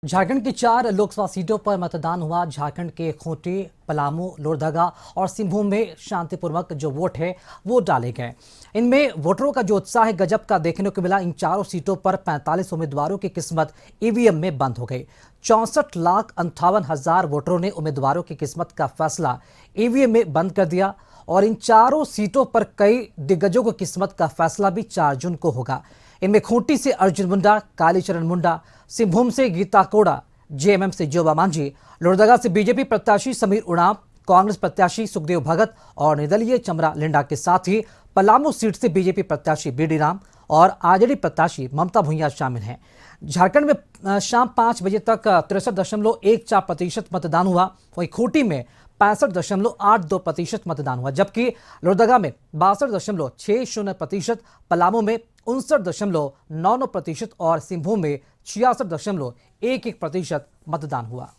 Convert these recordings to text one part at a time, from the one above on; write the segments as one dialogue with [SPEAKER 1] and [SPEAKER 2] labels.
[SPEAKER 1] झारखंड की 4 लोकसभा सीटों पर मतदान हुआ। झारखंड के खूंटी, पलामू, लोहरदगा और सिंहभूम में शांतिपूर्वक जो वोट है वो डाले गए। इनमें वोटरों का जो उत्साह है गजब का देखने को मिला। इन चारों सीटों पर 45 उम्मीदवारों की किस्मत ईवीएम में बंद हो गई। 64,58,000 वोटरों ने उम्मीदवारों की किस्मत का फैसला ईवीएम में बंद कर दिया और इन चारों सीटों पर कई दिग्गजों की किस्मत का फैसला भी 4 जून को होगा। इनमें खूंटी से अर्जुन मुंडा, कालीचरण मुंडा, सिंहभूम से गीता कोड़ा, जेएमएम से जोबा मांझी, लोहरदगा से बीजेपी प्रत्याशी समीर उरांव, कांग्रेस प्रत्याशी सुखदेव भगत और निर्दलीय चमरा लिंडा के साथ ही पलामू सीट से बीजेपी प्रत्याशी बीडी राम और आरजेडी प्रत्याशी ममता भुइयां शामिल हैं। झारखंड में शाम 5 बजे तक 63.14% मतदान हुआ। वहीं खूंटी में 65.82% मतदान हुआ, जबकि लोहरदगा में 62.60%, पलामू में 59.99% और सिंहभूम में 66.11% मतदान हुआ।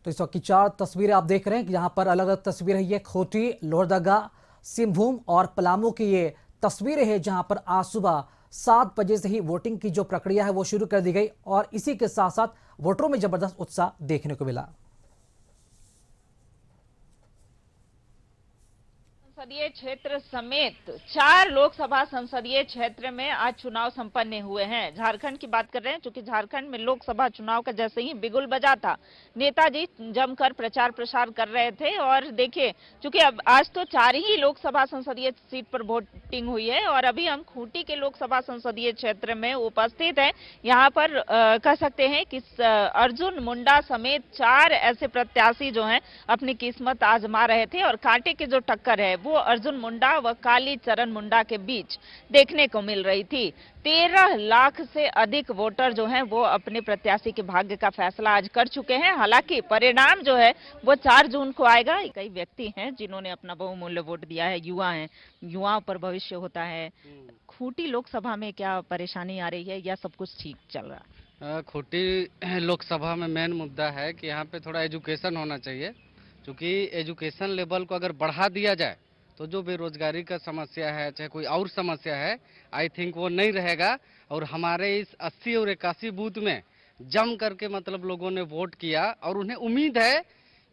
[SPEAKER 1] तो इस वक्त की 4 तस्वीरें आप देख रहे हैं कि यहाँ पर अलग अलग तस्वीरें हैं। ये खूंटी, लोहरदगा, सिंहभूम और पलामू की ये तस्वीरें हैं जहां पर आज सुबह 7 बजे से ही वोटिंग की जो प्रक्रिया है वो शुरू कर दी गई और इसी के साथ साथ वोटरों में जबरदस्त उत्साह देखने को मिला।
[SPEAKER 2] संसदीय क्षेत्र समेत 4 लोकसभा संसदीय क्षेत्र में आज चुनाव संपन्न हुए हैं। झारखंड की बात कर रहे हैं, क्योंकि झारखंड में लोकसभा चुनाव का जैसे ही बिगुल बजा था, नेताजी जमकर प्रचार प्रसार कर रहे थे। और देखिए, चूंकि अब आज तो 4 ही लोकसभा संसदीय सीट पर वोटिंग हुई है और अभी हम खूंटी के लोकसभा संसदीय क्षेत्र में उपस्थित हैं। यहाँ पर कह सकते हैं कि अर्जुन मुंडा समेत 4 ऐसे प्रत्याशी जो हैं अपनी किस्मत आजमा रहे थे और कांटे की जो टक्कर है वो अर्जुन मुंडा व कालीचरण मुंडा के बीच देखने को मिल रही थी। 13 लाख से अधिक वोटर जो हैं वो अपने प्रत्याशी के भाग्य का फैसला आज कर चुके हैं। हालांकि परिणाम जो है वो 4 जून को आएगा। कई व्यक्ति हैं जिन्होंने अपना बहुमूल्य वोट दिया है, युवा हैं, युवाओं पर भविष्य होता है। खूंटी लोकसभा में क्या परेशानी आ रही है या सब कुछ ठीक चल रहा है?
[SPEAKER 3] खूंटी लोकसभा में मेन मुद्दा है कि यहाँ पे थोड़ा एजुकेशन होना चाहिए, क्योंकि एजुकेशन लेवल को अगर बढ़ा दिया जाए तो जो बेरोजगारी का समस्या है, चाहे कोई और समस्या है, आई थिंक वो नहीं रहेगा। और हमारे इस 80 और 81 बूथ में जम करके मतलब लोगों ने वोट किया और उन्हें उम्मीद है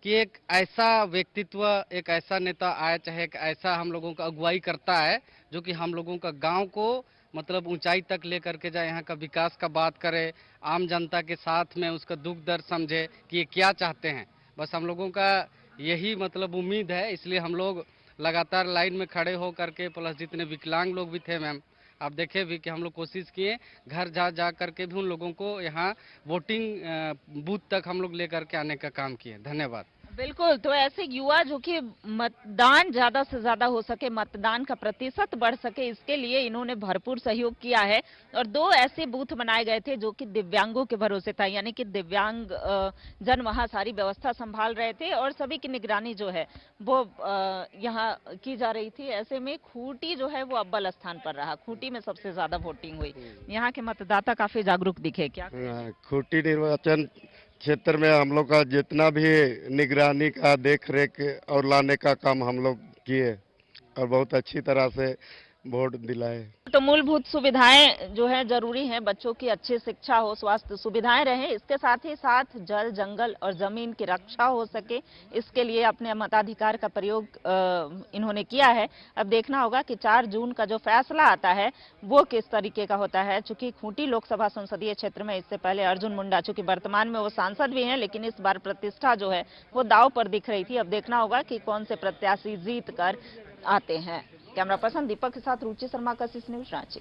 [SPEAKER 3] कि एक ऐसा व्यक्तित्व, एक ऐसा नेता आए, चाहे एक ऐसा हम लोगों का अगुवाई करता है जो कि हम लोगों का गांव को मतलब ऊंचाई तक ले करके जाए, यहाँ का विकास का बात करे, आम जनता के साथ में उसका दुख दर्द समझे कि ये क्या चाहते हैं। बस हम लोगों का यही मतलब उम्मीद है, इसलिए हम लोग लगातार लाइन में खड़े हो करके, प्लस जितने विकलांग लोग भी थे मैम, आप देखे भी कि हम लोग कोशिश किए घर जा करके भी उन लोगों को यहाँ वोटिंग बूथ तक हम लोग ले करके आने का काम किए। धन्यवाद।
[SPEAKER 2] बिल्कुल, तो ऐसे युवा जो कि मतदान ज्यादा से ज्यादा हो सके, मतदान का प्रतिशत बढ़ सके, इसके लिए इन्होंने भरपूर सहयोग किया है। और 2 ऐसे बूथ बनाए गए थे जो कि दिव्यांगों के भरोसे था, यानी कि दिव्यांग जन वहां सारी व्यवस्था संभाल रहे थे और सभी की निगरानी जो है वो यहाँ की जा रही थी। ऐसे में खूंटी जो है वो अव्वल स्थान पर रहा। खूंटी में सबसे ज्यादा वोटिंग हुई। यहाँ के मतदाता काफी जागरूक दिखे। क्या
[SPEAKER 4] खूंटी निर्वाचन क्षेत्र में हम लोग का जितना भी निगरानी का देख रेख और लाने का काम हम लोग किए और बहुत अच्छी तरह से वोट दिलाए।
[SPEAKER 2] तो मूलभूत सुविधाएं जो है जरूरी हैं, बच्चों की अच्छी शिक्षा हो, स्वास्थ्य सुविधाएं रहे, इसके साथ ही साथ जल, जंगल और जमीन की रक्षा हो सके, इसके लिए अपने मताधिकार का प्रयोग इन्होंने किया है। अब देखना होगा कि 4 जून का जो फैसला आता है वो किस तरीके का होता है। चूंकि खूंटी लोकसभा संसदीय क्षेत्र में इससे पहले अर्जुन मुंडा, चूंकि वर्तमान में वो सांसद भी हैं, लेकिन इस बार प्रतिष्ठा जो है वो दांव पर दिख रही थी। अब देखना होगा कि कौन से प्रत्याशी जीत कर आते हैं। कैमरा पर्सन दीपक के साथ रुचि शर्मा, कशिश न्यूज, रांची।